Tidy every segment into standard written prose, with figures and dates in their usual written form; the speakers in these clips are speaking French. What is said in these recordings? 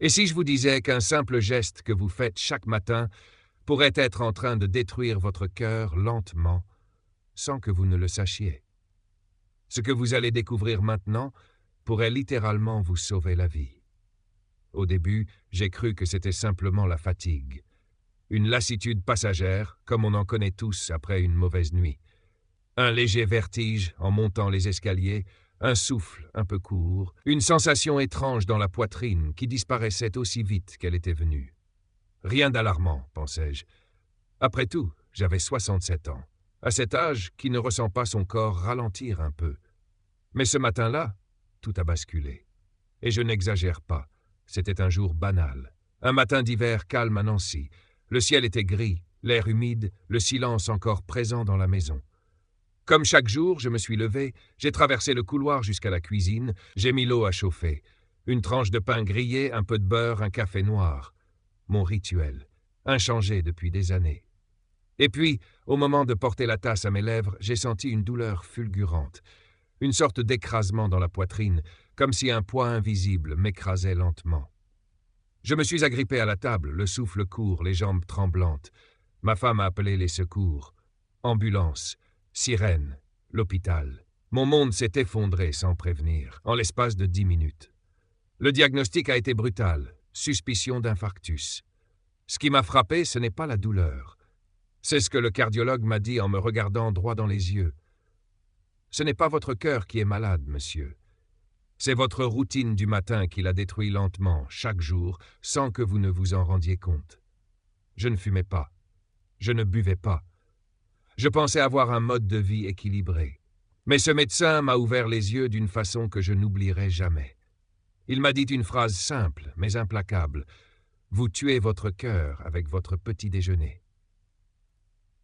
Et si je vous disais qu'un simple geste que vous faites chaque matin pourrait être en train de détruire votre cœur lentement, sans que vous ne le sachiez? Ce que vous allez découvrir maintenant pourrait littéralement vous sauver la vie. Au début, j'ai cru que c'était simplement la fatigue. Une lassitude passagère, comme on en connaît tous après une mauvaise nuit. Un léger vertige en montant les escaliers, un souffle un peu court, une sensation étrange dans la poitrine qui disparaissait aussi vite qu'elle était venue. Rien d'alarmant, pensais-je. Après tout, j'avais 67 ans. À cet âge, qui ne ressent pas son corps ralentir un peu? Mais ce matin-là, tout a basculé. Et je n'exagère pas, c'était un jour banal. Un matin d'hiver calme à Nancy. Le ciel était gris, l'air humide, le silence encore présent dans la maison. Comme chaque jour, je me suis levé, j'ai traversé le couloir jusqu'à la cuisine, j'ai mis l'eau à chauffer. Une tranche de pain grillé, un peu de beurre, un café noir. Mon rituel, inchangé depuis des années. Et puis, au moment de porter la tasse à mes lèvres, j'ai senti une douleur fulgurante. Une sorte d'écrasement dans la poitrine, comme si un poids invisible m'écrasait lentement. Je me suis agrippé à la table, le souffle court, les jambes tremblantes. Ma femme a appelé les secours. Ambulance, sirène, l'hôpital. Mon monde s'est effondré sans prévenir, en l'espace de 10 minutes. Le diagnostic a été brutal, suspicion d'infarctus. Ce qui m'a frappé, ce n'est pas la douleur. C'est ce que le cardiologue m'a dit en me regardant droit dans les yeux. Ce n'est pas votre cœur qui est malade, monsieur. C'est votre routine du matin qui l'a détruit lentement, chaque jour, sans que vous ne vous en rendiez compte. Je ne fumais pas. Je ne buvais pas. Je pensais avoir un mode de vie équilibré. Mais ce médecin m'a ouvert les yeux d'une façon que je n'oublierai jamais. Il m'a dit une phrase simple, mais implacable. Vous tuez votre cœur avec votre petit déjeuner.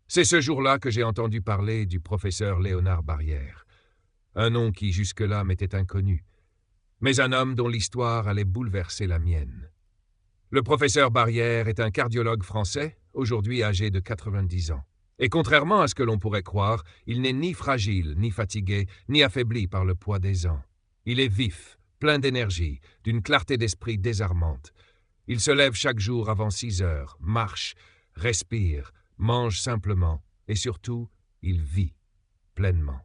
C'est ce jour-là que j'ai entendu parler du professeur Léonard Barrière. Un nom qui jusque-là m'était inconnu, mais un homme dont l'histoire allait bouleverser la mienne. Le professeur Barrière est un cardiologue français, aujourd'hui âgé de 90 ans. Et contrairement à ce que l'on pourrait croire, il n'est ni fragile, ni fatigué, ni affaibli par le poids des ans. Il est vif, plein d'énergie, d'une clarté d'esprit désarmante. Il se lève chaque jour avant 6 heures, marche, respire, mange simplement, et surtout, il vit pleinement.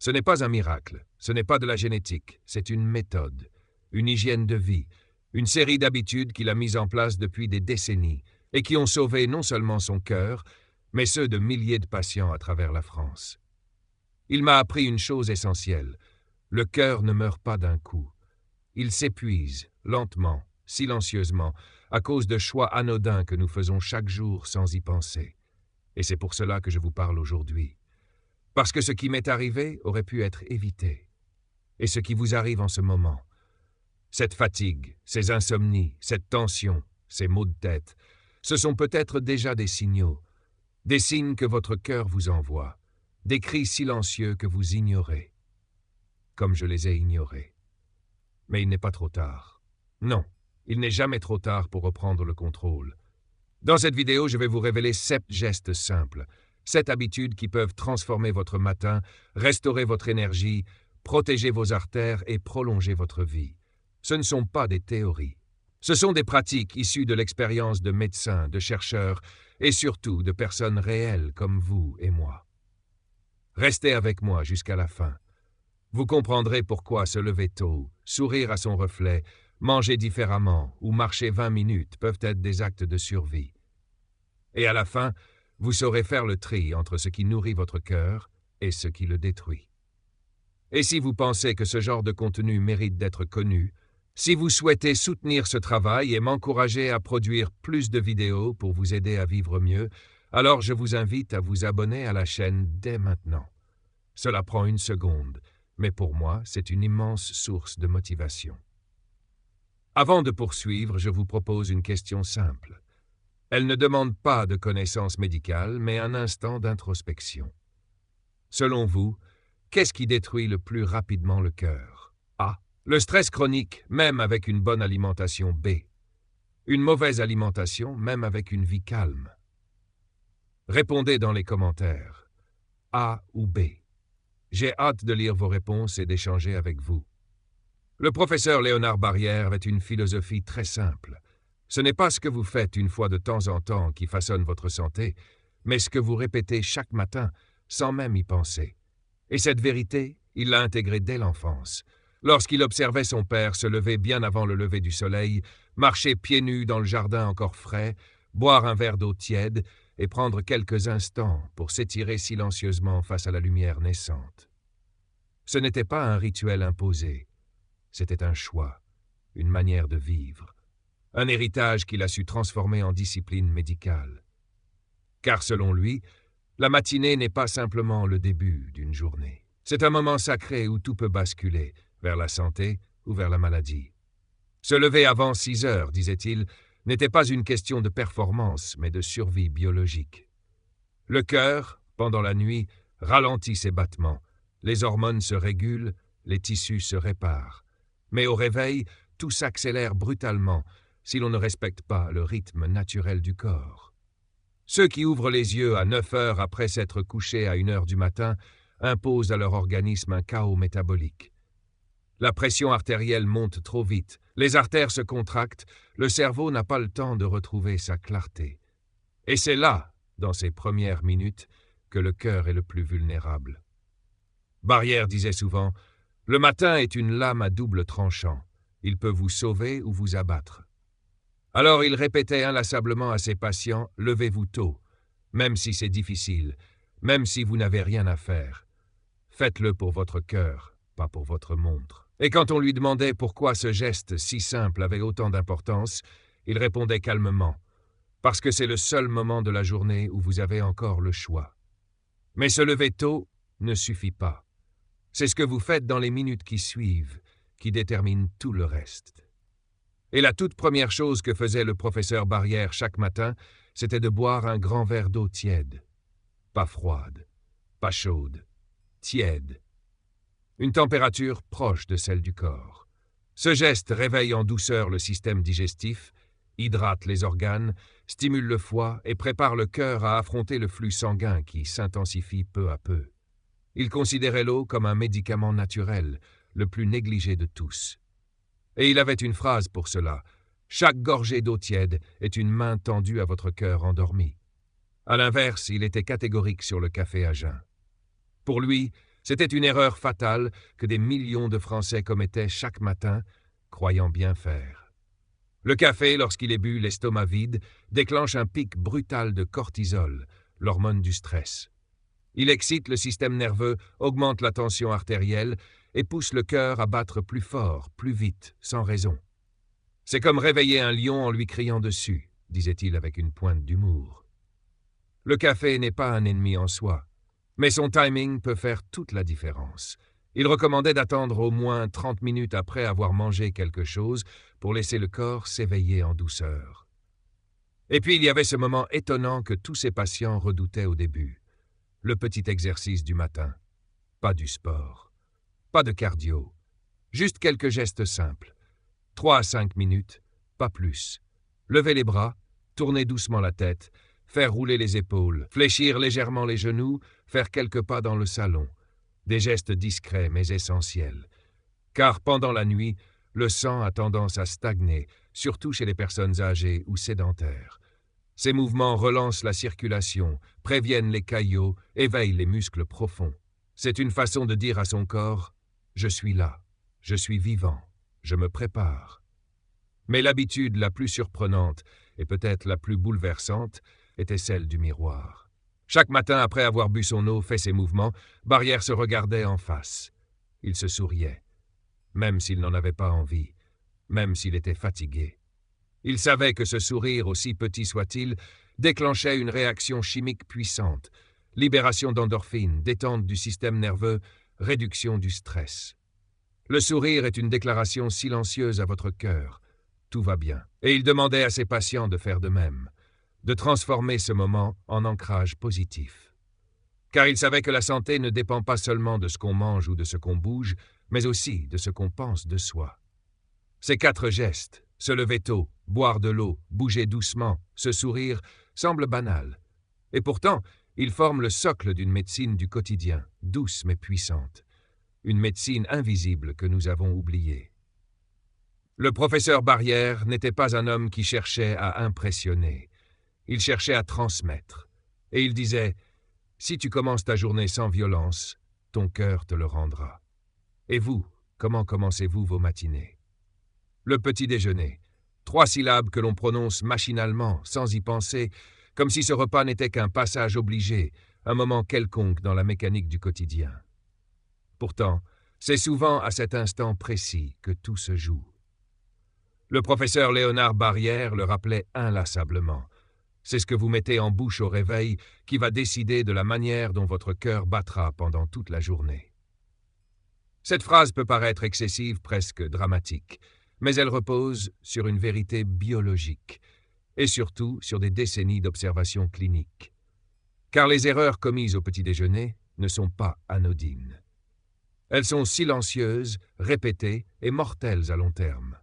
Ce n'est pas un miracle, ce n'est pas de la génétique, c'est une méthode, une hygiène de vie, une série d'habitudes qu'il a mises en place depuis des décennies et qui ont sauvé non seulement son cœur, mais ceux de milliers de patients à travers la France. Il m'a appris une chose essentielle, le cœur ne meurt pas d'un coup. Il s'épuise, lentement, silencieusement, à cause de choix anodins que nous faisons chaque jour sans y penser. Et c'est pour cela que je vous parle aujourd'hui. Parce que ce qui m'est arrivé aurait pu être évité. Et ce qui vous arrive en ce moment, cette fatigue, ces insomnies, cette tension, ces maux de tête, ce sont peut-être déjà des signaux, des signes que votre cœur vous envoie, des cris silencieux que vous ignorez, comme je les ai ignorés. Mais il n'est pas trop tard. Non, il n'est jamais trop tard pour reprendre le contrôle. Dans cette vidéo, je vais vous révéler 7 gestes simples, 7 habitudes qui peuvent transformer votre matin, restaurer votre énergie, protéger vos artères et prolonger votre vie. Ce ne sont pas des théories. Ce sont des pratiques issues de l'expérience de médecins, de chercheurs et surtout de personnes réelles comme vous et moi. Restez avec moi jusqu'à la fin. Vous comprendrez pourquoi se lever tôt, sourire à son reflet, manger différemment ou marcher 20 minutes peuvent être des actes de survie. Et à la fin, vous saurez faire le tri entre ce qui nourrit votre cœur et ce qui le détruit. Et si vous pensez que ce genre de contenu mérite d'être connu, si vous souhaitez soutenir ce travail et m'encourager à produire plus de vidéos pour vous aider à vivre mieux, alors je vous invite à vous abonner à la chaîne dès maintenant. Cela prend 1 seconde, mais pour moi, c'est une immense source de motivation. Avant de poursuivre, je vous propose une question simple. Elle ne demande pas de connaissances médicales, mais un instant d'introspection. Selon vous, qu'est-ce qui détruit le plus rapidement le cœur? A. Le stress chronique, même avec une bonne alimentation. B. Une mauvaise alimentation, même avec une vie calme. Répondez dans les commentaires. A ou B. J'ai hâte de lire vos réponses et d'échanger avec vous. Le professeur Léonard Barrière avait une philosophie très simple. Ce n'est pas ce que vous faites une fois de temps en temps qui façonne votre santé, mais ce que vous répétez chaque matin, sans même y penser. Et cette vérité, il l'a intégrée dès l'enfance. Lorsqu'il observait son père se lever bien avant le lever du soleil, marcher pieds nus dans le jardin encore frais, boire un verre d'eau tiède et prendre quelques instants pour s'étirer silencieusement face à la lumière naissante. Ce n'était pas un rituel imposé, c'était un choix, une manière de vivre, un héritage qu'il a su transformer en discipline médicale. Car selon lui, la matinée n'est pas simplement le début d'une journée. C'est un moment sacré où tout peut basculer, vers la santé ou vers la maladie. Se lever avant 6 heures, disait-il, n'était pas une question de performance, mais de survie biologique. Le cœur, pendant la nuit, ralentit ses battements. Les hormones se régulent, les tissus se réparent. Mais au réveil, tout s'accélère brutalement si l'on ne respecte pas le rythme naturel du corps. Ceux qui ouvrent les yeux à 9 heures après s'être couchés à 1 heure du matin imposent à leur organisme un chaos métabolique. La pression artérielle monte trop vite, les artères se contractent, le cerveau n'a pas le temps de retrouver sa clarté. Et c'est là, dans ces premières minutes, que le cœur est le plus vulnérable. Barrière disait souvent « Le matin est une lame à double tranchant. Il peut vous sauver ou vous abattre. » Alors il répétait inlassablement à ses patients « Levez-vous tôt, même si c'est difficile, même si vous n'avez rien à faire. Faites-le pour votre cœur, pas pour votre montre. » Et quand on lui demandait pourquoi ce geste si simple avait autant d'importance, il répondait calmement « Parce que c'est le seul moment de la journée où vous avez encore le choix. » Mais se lever tôt ne suffit pas. C'est ce que vous faites dans les minutes qui suivent, qui détermine tout le reste. Et la toute première chose que faisait le professeur Barrière chaque matin, c'était de boire un grand verre d'eau tiède. Pas froide, pas chaude, tiède. Une température proche de celle du corps. Ce geste réveille en douceur le système digestif, hydrate les organes, stimule le foie et prépare le cœur à affronter le flux sanguin qui s'intensifie peu à peu. Il considérait l'eau comme un médicament naturel, le plus négligé de tous. Et il avait une phrase pour cela. Chaque gorgée d'eau tiède est une main tendue à votre cœur endormi. À l'inverse, il était catégorique sur le café à jeun. Pour lui, c'était une erreur fatale que des millions de Français commettaient chaque matin, croyant bien faire. Le café, lorsqu'il est bu l'estomac vide, déclenche un pic brutal de cortisol, l'hormone du stress. Il excite le système nerveux, augmente la tension artérielle et pousse le cœur à battre plus fort, plus vite, sans raison. C'est comme réveiller un lion en lui criant dessus, disait-il avec une pointe d'humour. Le café n'est pas un ennemi en soi, mais son timing peut faire toute la différence. Il recommandait d'attendre au moins 30 minutes après avoir mangé quelque chose pour laisser le corps s'éveiller en douceur. Et puis il y avait ce moment étonnant que tous ses patients redoutaient au début. Le petit exercice du matin. Pas du sport. Pas de cardio. Juste quelques gestes simples. 3 à 5 minutes, pas plus. Lever les bras, tourner doucement la tête, faire rouler les épaules, fléchir légèrement les genoux, faire quelques pas dans le salon. Des gestes discrets mais essentiels. Car pendant la nuit, le sang a tendance à stagner, surtout chez les personnes âgées ou sédentaires. Ces mouvements relancent la circulation, préviennent les caillots, éveillent les muscles profonds. C'est une façon de dire à son corps « Je suis là, je suis vivant, je me prépare ». Mais l'habitude la plus surprenante, et peut-être la plus bouleversante, était celle du miroir. Chaque matin, après avoir bu son eau, fait ses mouvements, Barrière se regardait en face. Il se souriait, même s'il n'en avait pas envie, même s'il était fatigué. Il savait que ce sourire, aussi petit soit-il, déclenchait une réaction chimique puissante, libération d'endorphines, détente du système nerveux, réduction du stress. Le sourire est une déclaration silencieuse à votre cœur. Tout va bien. Et il demandait à ses patients de faire de même, de transformer ce moment en ancrage positif. Car il savait que la santé ne dépend pas seulement de ce qu'on mange ou de ce qu'on bouge, mais aussi de ce qu'on pense de soi. Ces 4 gestes, se lever tôt, boire de l'eau, bouger doucement, se sourire, semblent banals. Et pourtant, ils forment le socle d'une médecine du quotidien, douce mais puissante. Une médecine invisible que nous avons oubliée. Le professeur Barrière n'était pas un homme qui cherchait à impressionner. Il cherchait à transmettre. Et il disait « Si tu commences ta journée sans violence, ton cœur te le rendra. » Et vous, comment commencez-vous vos matinées? Le petit déjeuner. 3 syllabes que l'on prononce machinalement, sans y penser, comme si ce repas n'était qu'un passage obligé, un moment quelconque dans la mécanique du quotidien. Pourtant, c'est souvent à cet instant précis que tout se joue. Le professeur Léonard Barrière le rappelait inlassablement. C'est ce que vous mettez en bouche au réveil qui va décider de la manière dont votre cœur battra pendant toute la journée. Cette phrase peut paraître excessive, presque dramatique, mais elle repose sur une vérité biologique et surtout sur des décennies d'observations cliniques. Car les erreurs commises au petit déjeuner ne sont pas anodines. Elles sont silencieuses, répétées et mortelles à long terme.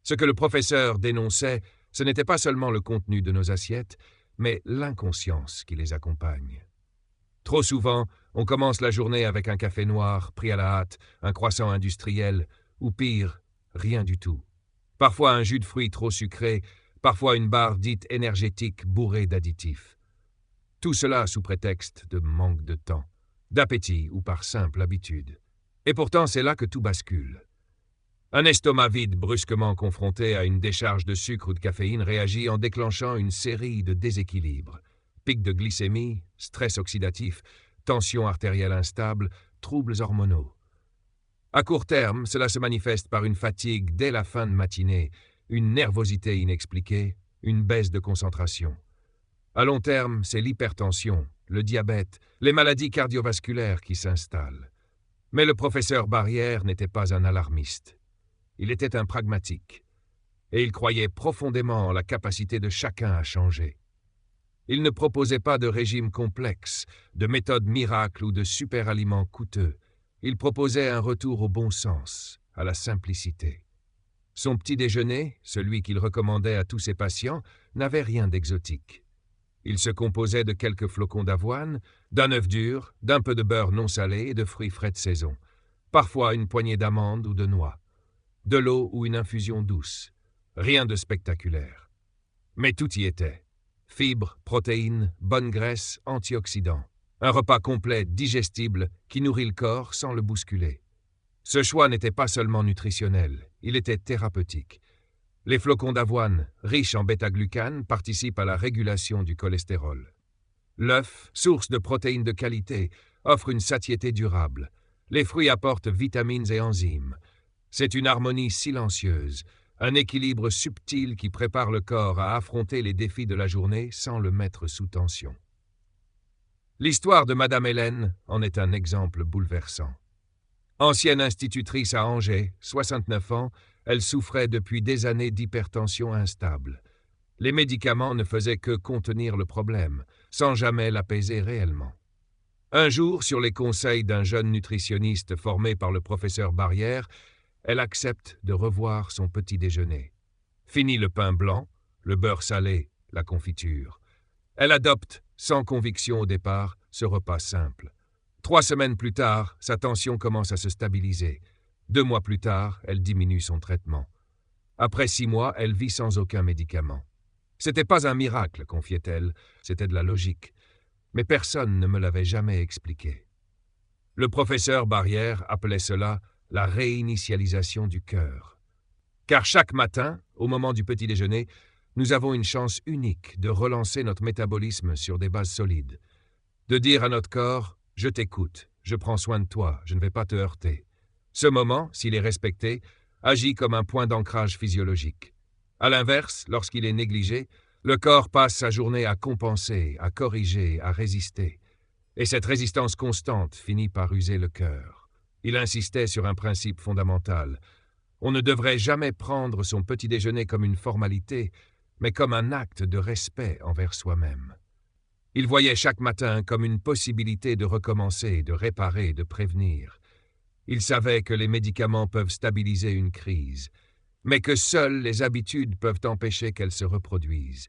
Ce que le professeur dénonçait, ce n'était pas seulement le contenu de nos assiettes, mais l'inconscience qui les accompagne. Trop souvent, on commence la journée avec un café noir pris à la hâte, un croissant industriel, ou pire, rien du tout. Parfois un jus de fruits trop sucré, parfois une barre dite énergétique bourrée d'additifs. Tout cela sous prétexte de manque de temps, d'appétit ou par simple habitude. Et pourtant, c'est là que tout bascule. Un estomac vide brusquement confronté à une décharge de sucre ou de caféine réagit en déclenchant une série de déséquilibres. Pic de glycémie, stress oxydatif, tension artérielle instable, troubles hormonaux. À court terme, cela se manifeste par une fatigue dès la fin de matinée, une nervosité inexpliquée, une baisse de concentration. À long terme, c'est l'hypertension, le diabète, les maladies cardiovasculaires qui s'installent. Mais le professeur Barrière n'était pas un alarmiste. Il était un pragmatique, et il croyait profondément en la capacité de chacun à changer. Il ne proposait pas de régime complexe, de méthodes miracles ou de super-aliments coûteux. Il proposait un retour au bon sens, à la simplicité. Son petit déjeuner, celui qu'il recommandait à tous ses patients, n'avait rien d'exotique. Il se composait de quelques flocons d'avoine, d'un œuf dur, d'un peu de beurre non salé et de fruits frais de saison, parfois une poignée d'amandes ou de noix, de l'eau ou une infusion douce. Rien de spectaculaire. Mais tout y était. Fibres, protéines, bonne graisse, antioxydants. Un repas complet, digestible, qui nourrit le corps sans le bousculer. Ce choix n'était pas seulement nutritionnel, il était thérapeutique. Les flocons d'avoine, riches en bêta-glucane, participent à la régulation du cholestérol. L'œuf, source de protéines de qualité, offre une satiété durable. Les fruits apportent vitamines et enzymes. C'est une harmonie silencieuse, un équilibre subtil qui prépare le corps à affronter les défis de la journée sans le mettre sous tension. L'histoire de Madame Hélène en est un exemple bouleversant. Ancienne institutrice à Angers, 69 ans, elle souffrait depuis des années d'hypertension instable. Les médicaments ne faisaient que contenir le problème, sans jamais l'apaiser réellement. Un jour, sur les conseils d'un jeune nutritionniste formé par le professeur Barrière, elle accepte de revoir son petit déjeuner. Fini le pain blanc, le beurre salé, la confiture. Elle adopte, sans conviction au départ, ce repas simple. 3 semaines plus tard, sa tension commence à se stabiliser. 2 mois plus tard, elle diminue son traitement. Après 6 mois, elle vit sans aucun médicament. C'était pas un miracle, confiait-elle, c'était de la logique. Mais personne ne me l'avait jamais expliqué. Le professeur Barrière appelait cela la réinitialisation du cœur. Car chaque matin, au moment du petit déjeuner, nous avons une chance unique de relancer notre métabolisme sur des bases solides. De dire à notre corps « Je t'écoute, je prends soin de toi, je ne vais pas te heurter ». Ce moment, s'il est respecté, agit comme un point d'ancrage physiologique. À l'inverse, lorsqu'il est négligé, le corps passe sa journée à compenser, à corriger, à résister. Et cette résistance constante finit par user le cœur. Il insistait sur un principe fondamental. On ne devrait jamais prendre son petit déjeuner comme une formalité, mais comme un acte de respect envers soi-même. Il voyait chaque matin comme une possibilité de recommencer, de réparer, de prévenir. Il savait que les médicaments peuvent stabiliser une crise, mais que seules les habitudes peuvent empêcher qu'elles se reproduisent.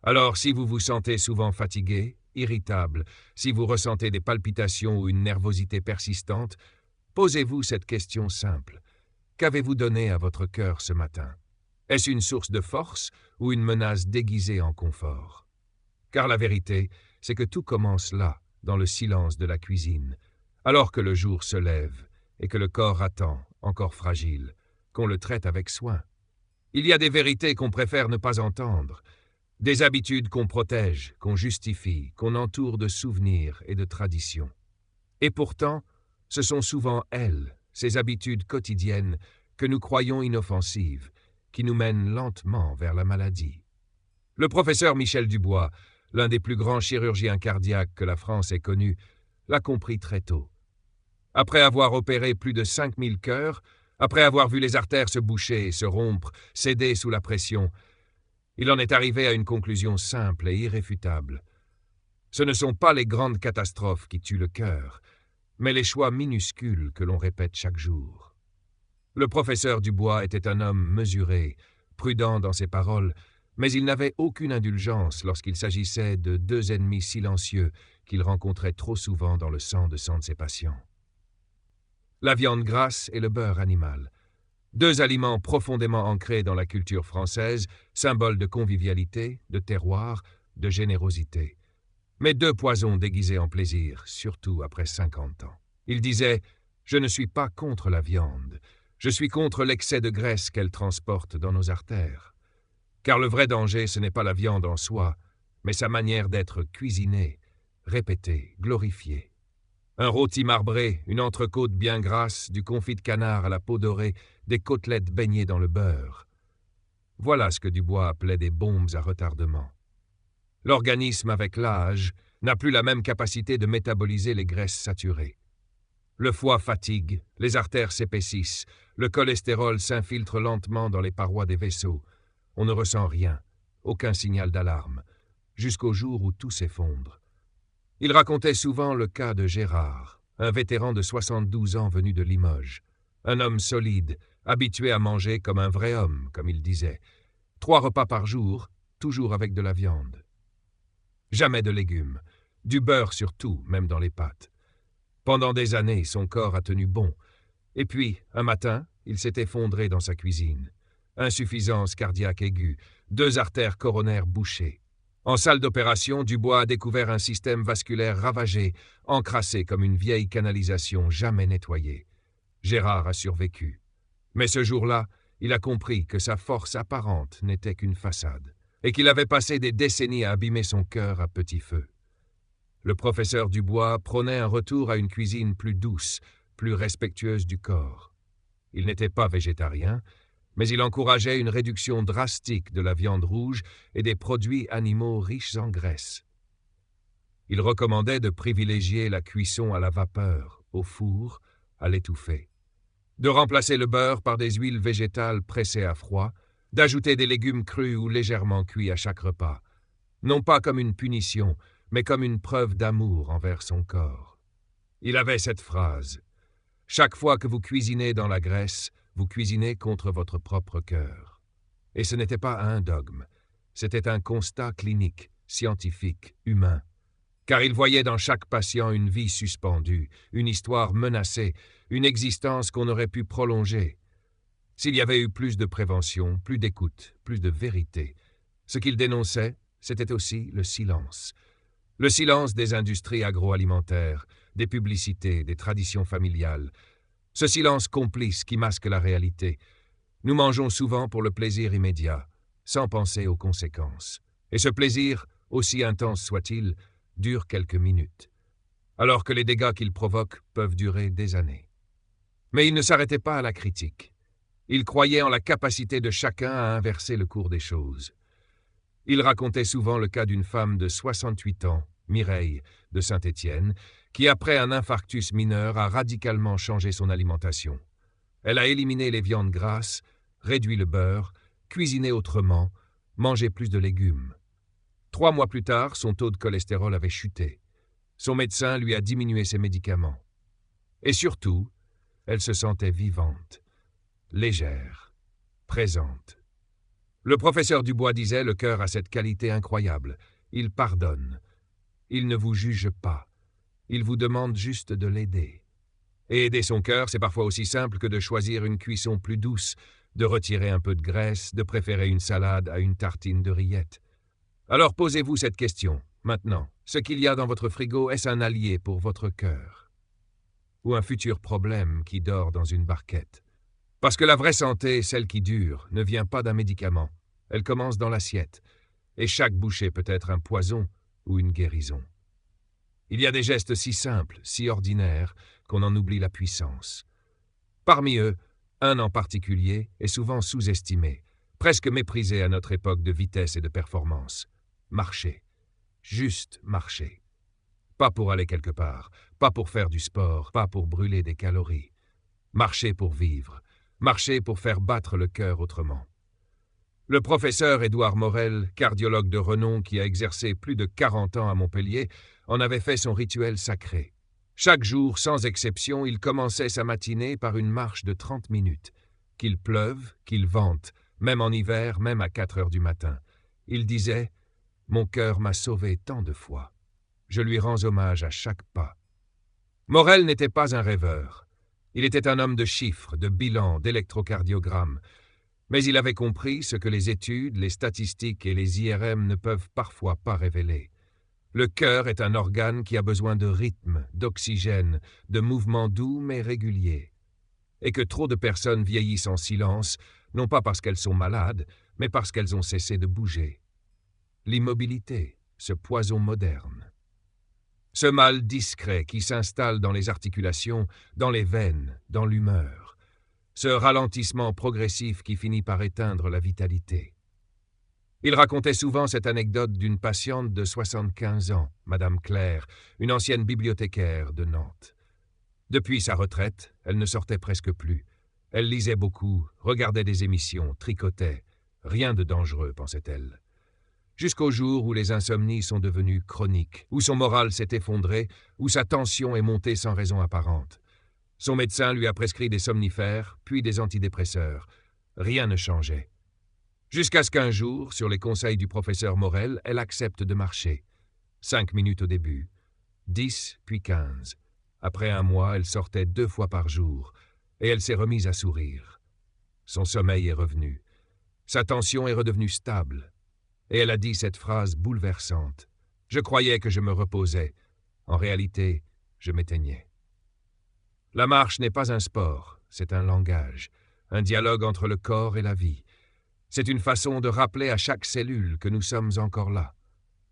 Alors, si vous vous sentez souvent fatigué, irritable, si vous ressentez des palpitations ou une nervosité persistante, posez-vous cette question simple. Qu'avez-vous donné à votre cœur ce matin? Est-ce une source de force ou une menace déguisée en confort? Car la vérité, c'est que tout commence là, dans le silence de la cuisine, alors que le jour se lève et que le corps attend, encore fragile, qu'on le traite avec soin. Il y a des vérités qu'on préfère ne pas entendre, des habitudes qu'on protège, qu'on justifie, qu'on entoure de souvenirs et de traditions. Et pourtant, ce sont souvent elles, ces habitudes quotidiennes, que nous croyons inoffensives, qui nous mènent lentement vers la maladie. Le professeur Michel Dubois, l'un des plus grands chirurgiens cardiaques que la France ait connu, l'a compris très tôt. Après avoir opéré plus de 5000 cœurs, après avoir vu les artères se boucher, se rompre, céder sous la pression, il en est arrivé à une conclusion simple et irréfutable. Ce ne sont pas les grandes catastrophes qui tuent le cœur, mais les choix minuscules que l'on répète chaque jour. Le professeur Dubois était un homme mesuré, prudent dans ses paroles, mais il n'avait aucune indulgence lorsqu'il s'agissait de deux ennemis silencieux qu'il rencontrait trop souvent dans le sang de ses patients. La viande grasse et le beurre animal. Deux aliments profondément ancrés dans la culture française, symboles de convivialité, de terroir, de générosité. Mais deux poisons déguisés en plaisir, surtout après 50 ans. Il disait « Je ne suis pas contre la viande, je suis contre l'excès de graisse qu'elle transporte dans nos artères. Car le vrai danger, ce n'est pas la viande en soi, mais sa manière d'être cuisinée, répétée, glorifiée. Un rôti marbré, une entrecôte bien grasse, du confit de canard à la peau dorée, des côtelettes baignées dans le beurre. Voilà ce que Dubois appelait des bombes à retardement. L'organisme, avec l'âge, n'a plus la même capacité de métaboliser les graisses saturées. Le foie fatigue, les artères s'épaississent, le cholestérol s'infiltre lentement dans les parois des vaisseaux. On ne ressent rien, aucun signal d'alarme, jusqu'au jour où tout s'effondre. Il racontait souvent le cas de Gérard, un vétéran de 72 ans venu de Limoges. Un homme solide, habitué à manger comme un vrai homme, comme il disait. 3 repas par jour, toujours avec de la viande. Jamais de légumes, du beurre surtout, même dans les pâtes. Pendant des années, son corps a tenu bon. Et puis, un matin, il s'est effondré dans sa cuisine. Insuffisance cardiaque aiguë, 2 artères coronaires bouchées. En salle d'opération, Dubois a découvert un système vasculaire ravagé, encrassé comme une vieille canalisation jamais nettoyée. Gérard a survécu. Mais ce jour-là, il a compris que sa force apparente n'était qu'une façade, et qu'il avait passé des décennies à abîmer son cœur à petit feu. Le professeur Dubois prônait un retour à une cuisine plus douce, plus respectueuse du corps. Il n'était pas végétarien, mais il encourageait une réduction drastique de la viande rouge et des produits animaux riches en graisse. Il recommandait de privilégier la cuisson à la vapeur, au four, à l'étouffée, de remplacer le beurre par des huiles végétales pressées à froid, d'ajouter des légumes crus ou légèrement cuits à chaque repas, non pas comme une punition, mais comme une preuve d'amour envers son corps. Il avait cette phrase « Chaque fois que vous cuisinez dans la graisse, vous cuisinez contre votre propre cœur. » Et ce n'était pas un dogme, c'était un constat clinique, scientifique, humain. Car il voyait dans chaque patient une vie suspendue, une histoire menacée, une existence qu'on aurait pu prolonger. S'il y avait eu plus de prévention, plus d'écoute, plus de vérité, ce qu'il dénonçait, c'était aussi le silence. Le silence des industries agroalimentaires, des publicités, des traditions familiales. Ce silence complice qui masque la réalité. Nous mangeons souvent pour le plaisir immédiat, sans penser aux conséquences. Et ce plaisir, aussi intense soit-il, dure quelques minutes, alors que les dégâts qu'il provoque peuvent durer des années. Mais il ne s'arrêtait pas à la critique. Il croyait en la capacité de chacun à inverser le cours des choses. Il racontait souvent le cas d'une femme de 68 ans, Mireille, de Saint-Étienne, qui, après un infarctus mineur, a radicalement changé son alimentation. Elle a éliminé les viandes grasses, réduit le beurre, cuisiné autrement, mangé plus de légumes. 3 mois plus tard, son taux de cholestérol avait chuté. Son médecin lui a diminué ses médicaments. Et surtout, elle se sentait vivante, légère, présente. Le professeur Dubois disait « Le cœur a cette qualité incroyable. Il pardonne. Il ne vous juge pas. Il vous demande juste de l'aider. » Et aider son cœur, c'est parfois aussi simple que de choisir une cuisson plus douce, de retirer un peu de graisse, de préférer une salade à une tartine de rillettes. Alors posez-vous cette question, maintenant. Ce qu'il y a dans votre frigo, est-ce un allié pour votre cœur? Ou un futur problème qui dort dans une barquette? Parce que la vraie santé, celle qui dure, ne vient pas d'un médicament. Elle commence dans l'assiette. Et chaque bouchée peut être un poison ou une guérison. Il y a des gestes si simples, si ordinaires, qu'on en oublie la puissance. Parmi eux, un en particulier est souvent sous-estimé, presque méprisé à notre époque de vitesse et de performance. Marcher. Juste marcher. Pas pour aller quelque part, pas pour faire du sport, pas pour brûler des calories. Marcher pour vivre. Marcher pour faire battre le cœur autrement. Le professeur Édouard Morel, cardiologue de renom qui a exercé plus de 40 ans à Montpellier, en avait fait son rituel sacré. Chaque jour, sans exception, il commençait sa matinée par une marche de 30 minutes. Qu'il pleuve, qu'il vente, même en hiver, même à 4 heures du matin. Il disait « Mon cœur m'a sauvé tant de fois. Je lui rends hommage à chaque pas. » Morel n'était pas un rêveur. Il était un homme de chiffres, de bilans, d'électrocardiogramme. Mais il avait compris ce que les études, les statistiques et les IRM ne peuvent parfois pas révéler. Le cœur est un organe qui a besoin de rythme, d'oxygène, de mouvements doux mais réguliers. Et que trop de personnes vieillissent en silence, non pas parce qu'elles sont malades, mais parce qu'elles ont cessé de bouger. L'immobilité, ce poison moderne. Ce mal discret qui s'installe dans les articulations, dans les veines, dans l'humeur. Ce ralentissement progressif qui finit par éteindre la vitalité. Il racontait souvent cette anecdote d'une patiente de 75 ans, Madame Claire, une ancienne bibliothécaire de Nantes. Depuis sa retraite, elle ne sortait presque plus. Elle lisait beaucoup, regardait des émissions, tricotait. Rien de dangereux, pensait-elle. Jusqu'au jour où les insomnies sont devenues chroniques, où son moral s'est effondré, où sa tension est montée sans raison apparente. Son médecin lui a prescrit des somnifères, puis des antidépresseurs. Rien ne changeait. Jusqu'à ce qu'un jour, sur les conseils du professeur Morel, elle accepte de marcher. 5 minutes au début, 10 puis 15. Après un mois, elle sortait 2 fois par jour, et elle s'est remise à sourire. Son sommeil est revenu. Sa tension est redevenue stable. Et elle a dit cette phrase bouleversante. « Je croyais que je me reposais. En réalité, je m'éteignais. » La marche n'est pas un sport, c'est un langage, un dialogue entre le corps et la vie. C'est une façon de rappeler à chaque cellule que nous sommes encore là,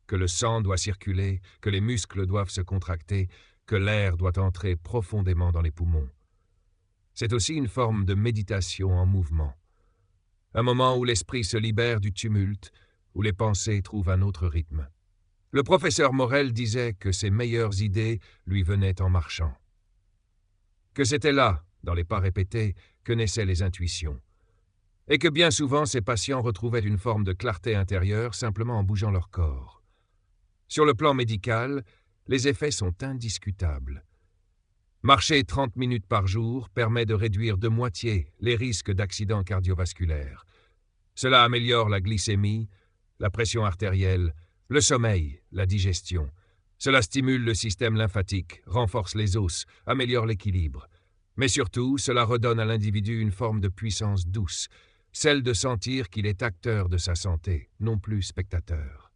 que le sang doit circuler, que les muscles doivent se contracter, que l'air doit entrer profondément dans les poumons. C'est aussi une forme de méditation en mouvement, un moment où l'esprit se libère du tumulte, où les pensées trouvent un autre rythme. Le professeur Morel disait que ses meilleures idées lui venaient en marchant. Que c'était là, dans les pas répétés, que naissaient les intuitions. Et que bien souvent, ces patients retrouvaient une forme de clarté intérieure simplement en bougeant leur corps. Sur le plan médical, les effets sont indiscutables. Marcher 30 minutes par jour permet de réduire de moitié les risques d'accidents cardiovasculaires. Cela améliore la glycémie, la pression artérielle, le sommeil, la digestion. Cela stimule le système lymphatique, renforce les os, améliore l'équilibre. Mais surtout, cela redonne à l'individu une forme de puissance douce, celle de sentir qu'il est acteur de sa santé, non plus spectateur.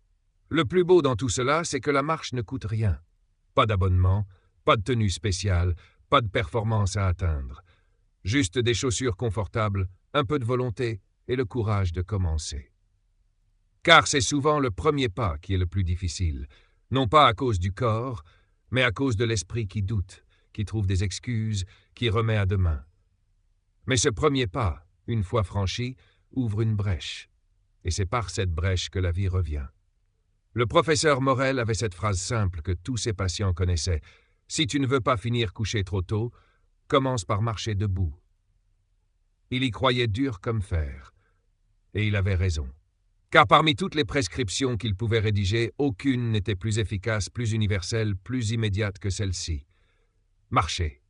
Le plus beau dans tout cela, c'est que la marche ne coûte rien. Pas d'abonnement, pas de tenue spéciale, pas de performance à atteindre. Juste des chaussures confortables, un peu de volonté et le courage de commencer. Car c'est souvent le premier pas qui est le plus difficile, non pas à cause du corps, mais à cause de l'esprit qui doute, qui trouve des excuses, qui remet à demain. Mais ce premier pas, une fois franchi, ouvre une brèche, et c'est par cette brèche que la vie revient. Le professeur Morel avait cette phrase simple que tous ses patients connaissaient. « Si tu ne veux pas finir couché trop tôt, commence par marcher debout. » Il y croyait dur comme fer, et il avait raison. Car parmi toutes les prescriptions qu'il pouvait rédiger, aucune n'était plus efficace, plus universelle, plus immédiate que celle-ci. Marcher.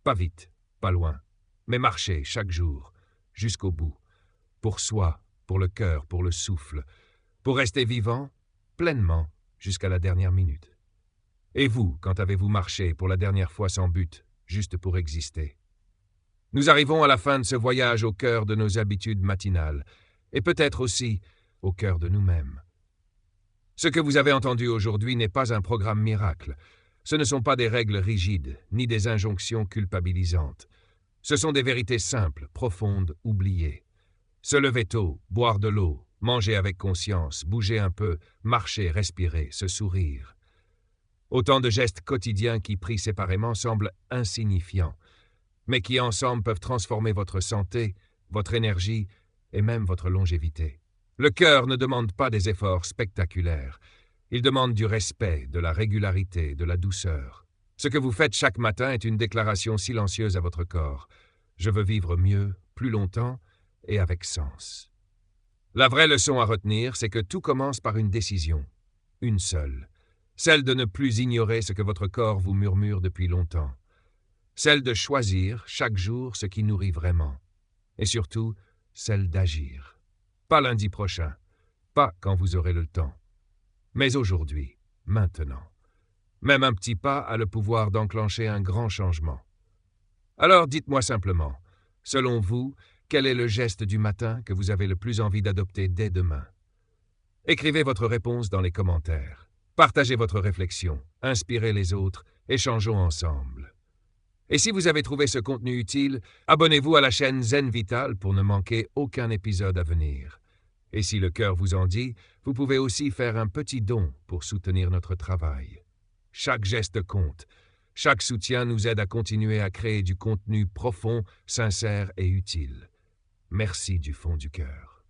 Pas vite, pas loin, mais marcher chaque jour, jusqu'au bout. Pour soi, pour le cœur, pour le souffle. Pour rester vivant, pleinement, jusqu'à la dernière minute. Et vous, quand avez-vous marché pour la dernière fois sans but, juste pour exister. Nous arrivons à la fin de ce voyage au cœur de nos habitudes matinales, et peut-être aussi au cœur de nous-mêmes. Ce que vous avez entendu aujourd'hui n'est pas un programme miracle. Ce ne sont pas des règles rigides, ni des injonctions culpabilisantes. Ce sont des vérités simples, profondes, oubliées. Se lever tôt, boire de l'eau, manger avec conscience, bouger un peu, marcher, respirer, se sourire. Autant de gestes quotidiens qui, pris séparément, semblent insignifiants, mais qui ensemble peuvent transformer votre santé, votre énergie et même votre longévité. Le cœur ne demande pas des efforts spectaculaires. Il demande du respect, de la régularité, de la douceur. Ce que vous faites chaque matin est une déclaration silencieuse à votre corps. Je veux vivre mieux, plus longtemps et avec sens. La vraie leçon à retenir, c'est que tout commence par une décision, une seule. Celle de ne plus ignorer ce que votre corps vous murmure depuis longtemps. Celle de choisir chaque jour ce qui nourrit vraiment. Et surtout, celle d'agir. Pas lundi prochain, pas quand vous aurez le temps, mais aujourd'hui, maintenant. Même un petit pas a le pouvoir d'enclencher un grand changement. Alors dites-moi simplement, selon vous, quel est le geste du matin que vous avez le plus envie d'adopter dès demain? Écrivez votre réponse dans les commentaires. Partagez votre réflexion, inspirez les autres, échangeons ensemble. Et si vous avez trouvé ce contenu utile, abonnez-vous à la chaîne Zen Vital pour ne manquer aucun épisode à venir. Et si le cœur vous en dit, vous pouvez aussi faire un petit don pour soutenir notre travail. Chaque geste compte. Chaque soutien nous aide à continuer à créer du contenu profond, sincère et utile. Merci du fond du cœur.